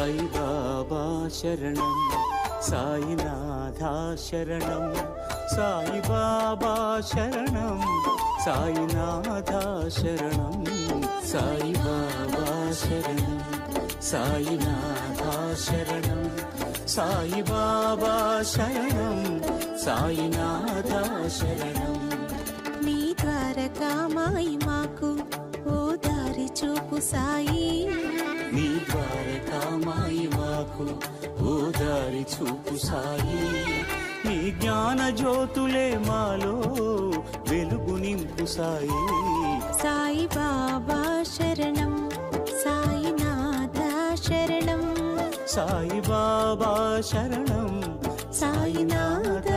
సాయి బాబా శరణం, సాయినాథ శరణం, సాయి బాబా శరణం, సాయినాథ శరణం, సాయి బాబా శరణం, సాయినాథ శరణం, సాయి బాబా శరణం, సాయినాథ శరణం. నీ ద్వారకామాయి మాకు ఓ దారి చూపు సాయి, నీ ద్వారకామాయి మాకు ఓ దారి చూపు సాయి. నీ జ్ఞాన జ్యోతులే మాలో వెలుగు నింపు సాయి. సాయి బాబా శరణం, సాయినాథ శరణం, సాయి బాబా శరణం, సాయినాథ